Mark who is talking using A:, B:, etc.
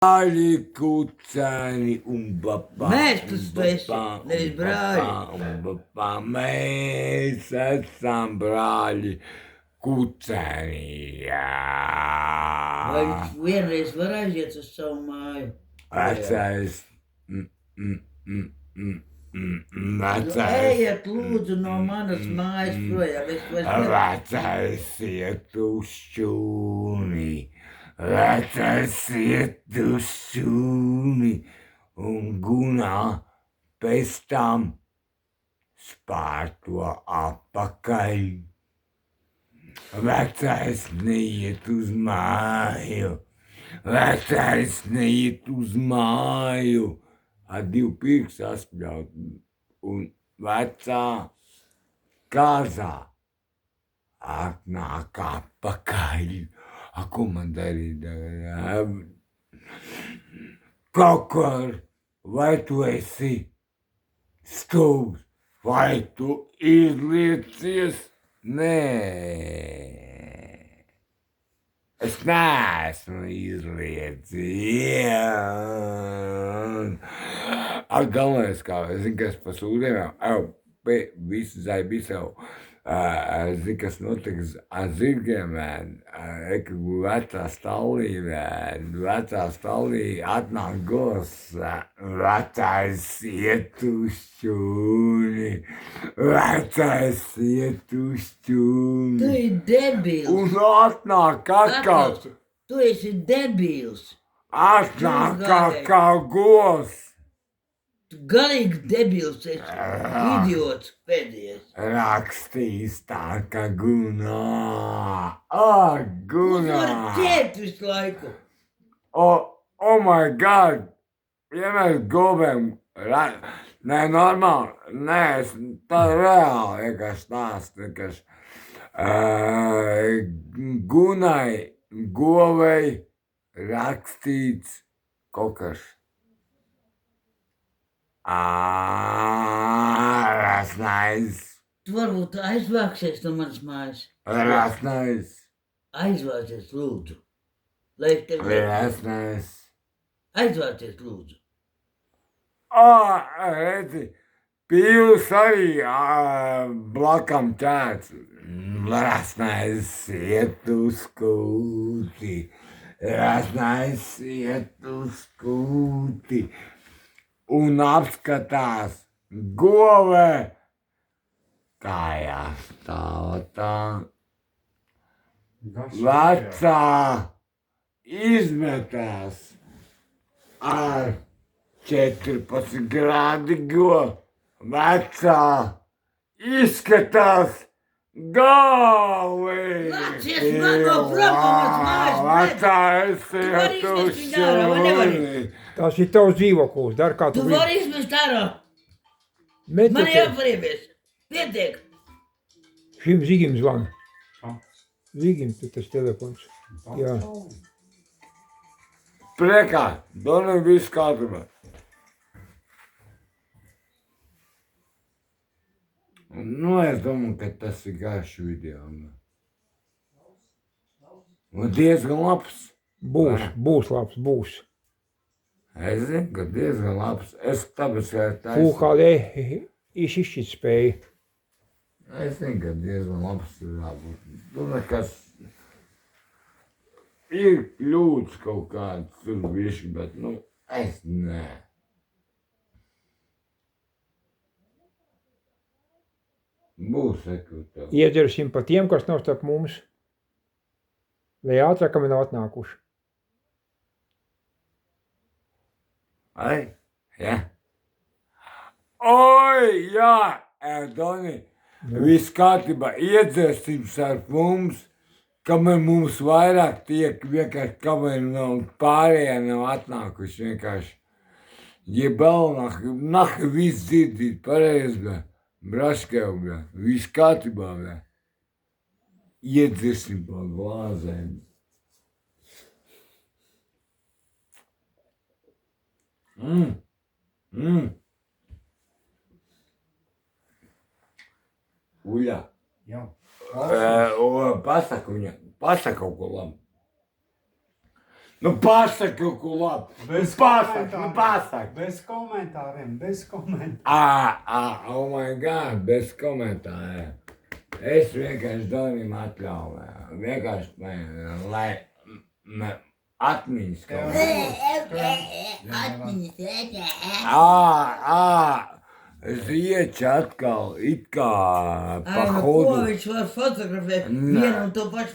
A: Brāļi, kucēni un bapā.
B: Mēs tas tu esi, nevis brāļi.
A: Mēs esam brāļi, kucēni.
B: Vai vienreiz var aiziet uz savu māju?
A: Vecais. Vecais.
B: Ejiet lūdzu no manas mājas projām. Es vairs nevaru.
A: Vecais iet uz šūni. Vecais iet uz šūni. Un gunā pēc tam spārto apakaļ. Vecais neiet uz māju. Vecais neiet uz māju. Ar divu pirkstu saspļaut. Un vecā kāzā atnāk apakaļ. Ko man darīt? Kokor, vai tu esi stulbs? Vai tu izliecies? Nē. Es neesmu izliecies. Galvenais, kā es zinu, kas pa sūdiem, visu zaibisau. Zinu, kas notiks ar zirgiem, vecā stallī atnāk gos, vecais iet uz šūni, vecais iet uz šūni.
B: Tu esi debils.
A: Un atnāk atkal.
B: Tu esi debils.
A: Atnāk atkal gos.
B: Tu galīgi debils esi. Idiots pēdējais.
A: Rakstīs tā, ka Gunā.
B: Mums var ķēt visu laiku.
A: Oh my God. Ja mēs gobēm. Nē, normāli. Nē, tā reāli vienkārši stāst. Gunai, govei rakstīts kaut kas. That's nice.
B: Tu varbūt aizvāksies no manas mājas.
A: That's nice.
B: Aizvācies, lūdzu. Lai es tevi...
A: That's nice.
B: Aizvācies, lūdzu.
A: Redzi, pīlis arī blakam ķēts. That's nice, iet uz skūti. That's nice, iet uz skūti. Un apskatās govē, kājās stāvotā. Vecā izmetās ar 14 grādīgo. Vecā izskatās galvi.
B: Nācies man no programmas mājas.
A: Vecā iet uz šūni.
C: Tas ir tavs dzīvoklis, dar kā
B: Tu
C: tu
B: vari izmest ārā.
C: Met
B: Man
C: to-
B: jāpariebies. Pietiek.
C: Šim Zigim zvana. Zigim, tu tas telefons. Jā.
A: Priekā, Donam viss kārtībā. Nu, es domāju, ka tas ir garš video. Un diezgan labs.
C: Būs labs, būs.
A: Es zinu, ka diezgan labs. Es tāpēc, ka tā
C: UHD izšķirtspēja.
A: Es zinu, ka diezgan labs ir jābūt. Tu nekas ir kļūts kaut kāds tur bišķi, bet, nu, es nē. Būs ekvitāli.
C: Iedzersim pa tiem, kas nav starp mums. Lai ātrāk, ka man nav atnākuši.
A: Ai, jā. Oi, jā, Doni, viss kārtībā, iedzersim starp mums, kamēr mums vairāk tiek vienkārši, kamēr pārējie nav atnākuši vienkārši. Ja vēl nahi viss dzirdīt pareizi, bet braškev, bet viss kārtībā, bet iedzersim pa glāzēm. Uļā.
D: Jā.
A: Pasaka viņam, pasaka kaut ko labu. Nu pasaka kaut ko labi.
D: Bez
A: Pasaka.
D: Bez komentāriem, bez komentāriem.
A: Oh my God, bez komentāriem. Es vienkārši Donim atļauju. Vienkārši, lai atmiņas kaut kā.
B: Atmiņas.
A: Zieči atkal it kā pa
B: Ko
A: hodu.
B: viņš var fotografēt vienu un to pašu